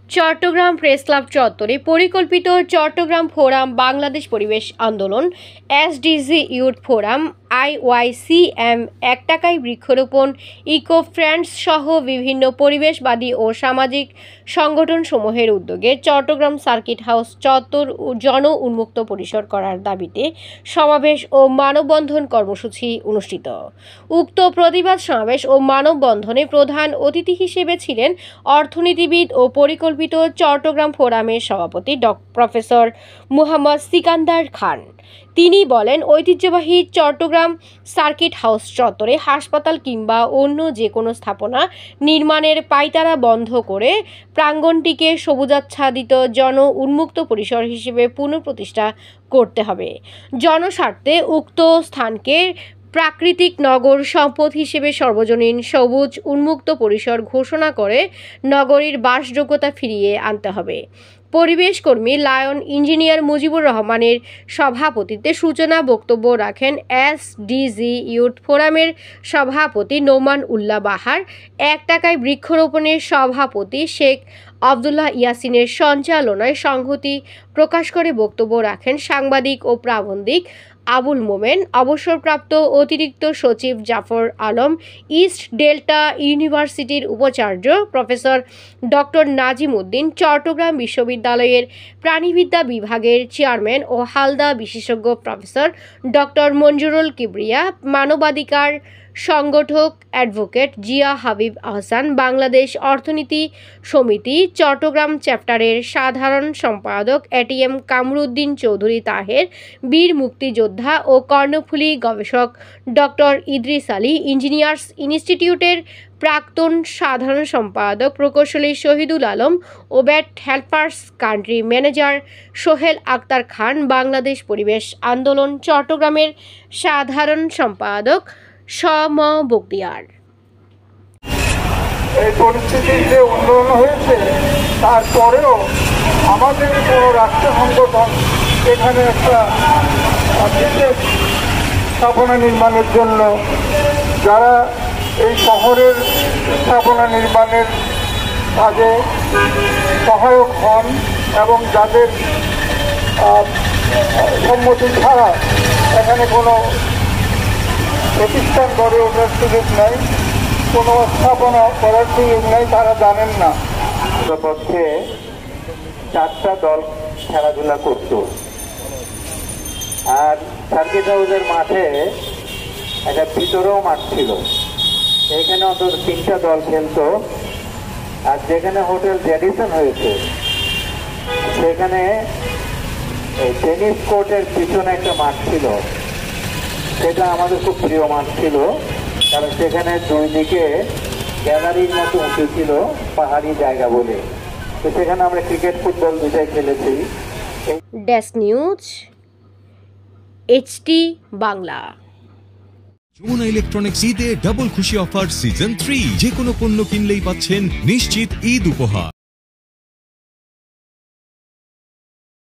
Chittagong press club চত্বরে পরিকল্পিত Chittagong forum Bangladesh Paribesh আন্দোলন এসডিজি ইউথ ফোরাম আইওয়াইসিএম এক টাকায় বৃক্ষরোপণ ইকো ফ্রেন্ডস সহ বিভিন্ন পরিবেশবাদী ও সামাজিক সংগঠনসমূহের উদ্যোগে চট্টগ্রাম সার্কিট হাউস চত্বর জন উন্মুক্ত পরিসর করার দাবিতে সমাবেশ ও মানববন্ধন কর্মসূচি অনুষ্ঠিত। উক্ত প্রতিবাদ সমাবেশ ও মানববন্ধনে প্রধান অতিথি হিসেবে ছিলেন অর্থনীতিবিদ ও পরিকল্পিত চট্টগ্রাম ফোরামের সভাপতি প্রফেসর মুহাম্মদ সিকান্দার খান। তিনি বলেন, ঐতিহ্যবাহী চট্টগ্রাম সার্কিট হাউস চত্বরে হাসপাতাল কিংবা অন্য যে কোনো স্থাপনা নির্মাণের পায়তারা বন্ধ করে প্রাঙ্গণটিকে সবুজাচ্ছাদিত জন উন্মুক্ত পরিসর হিসেবে পুনঃপ্রতিষ্ঠা করতে হবে। জনস্বার্থে উক্ত স্থানকে প্রাকৃতিক নগর সম্পদ হিসেবে সর্বজনীন সবুজ উন্মুক্ত পরিসর ঘোষণা করে নগরীর বাসযোগ্যতা ফিরিয়ে আনতে হবে। পরিবেশ কর্মী লায়ন ইঞ্জিনিয়ার মুজিবুর রহমানের সভাপতিত্বে সূচনা বক্তব্য রাখেন এসডিজি ইউথ ফোরামের সভাপতি নোমান উল্লাহ বাহার। এক টাকায় বৃক্ষরোপণের সভাপতি শেখ আবদুল্লাহ ইয়াসিনের সঞ্চালনায় সংহতি প্রকাশ করে বক্তব্য রাখেন সাংবাদিক ও প্রাবন্ধিক আবুল মোমেন, অবসরপ্রাপ্ত অতিরিক্ত সচিব জাফর আলম, ইস্ট ডেল্টা ইউনিভার্সিটির উপাচার্য প্রফেসর ডক্টর নাজিম উদ্দিন, চট্টগ্রাম বিশ্ববিদ্যালয়ের প্রাণীবিদ্যা বিভাগের চেয়ারম্যান ও হালদা বিশেষজ্ঞ প্রফেসর ডক্টর মঞ্জুরুল কিবরিয়া, মানবাধিকার সংগঠক অ্যাডভোকেট জিয়া হাবিব আহসান, বাংলাদেশ অর্থনীতি সমিতি চট্টগ্রাম চ্যাপ্টারের সাধারণ সম্পাদক এটিএম কামরুদ্দিন চৌধুরী তাহের, বীর মুক্তিযোদ্ধা ও কর্ণফুলী গবেষক ডক্টর ইদ্রিস আলী, ইঞ্জিনিয়ার্স ইনস্টিটিউটের প্রাক্তন সাধারণ সম্পাদক প্রকৌশলী Shahidul Alam, OBAT helpers country manager Sohel Akhtar Khan, Bangladesh Paribesh Andolan চট্টগ্রামের সাধারণ সম্পাদক সম বক্তিয়ার। এই পরিস্থিতির যে উন্নয়ন হয়েছে তারপরেও আমাদের কোনো রাষ্ট্র সংগঠন এখানে একটা বিশেষ স্থাপনা নির্মাণের জন্য যারা এই শহরের স্থাপনা নির্মাণের কাজে সহায়ক হন এবং যাদের সম্মতি ছাড়া এখানে কোনো প্রতিষ্ঠান গড়ে ওঠার সুযোগ নেই, কোনো স্থাপনা করার সুযোগ নেই, তারা জানেন না। পক্ষে 4টা দল খেলাধুলা করত, আর সার্কিট হাউসের মাঠে একটা ভিতরেও মাঠ ছিল, এখানে অন্তত 3টা দল খেলতো। আর যেখানে হোটেল জ্যাডিসন হয়েছে সেখানে টেনিস কোর্টের পিছনে একটা মাঠ ছিল, সেটা আমাদের খুব প্রিয় মাঠ ছিল, কারণ সেখানে দুই দিকে গ্যালারির মতো উঁচু ছিল, পাহাড়ি জায়গা বলে, তো সেখানে আমরা ক্রিকেট ফুটবল দুটাই খেলেছি। Desk news HT Bangla. Jamuna electronics ঈদে ডাবল খুশি অফার সিজন 3, যে কোনো পণ্য কিনলেই পাচ্ছেন নিশ্চিত ঈদ উপহার।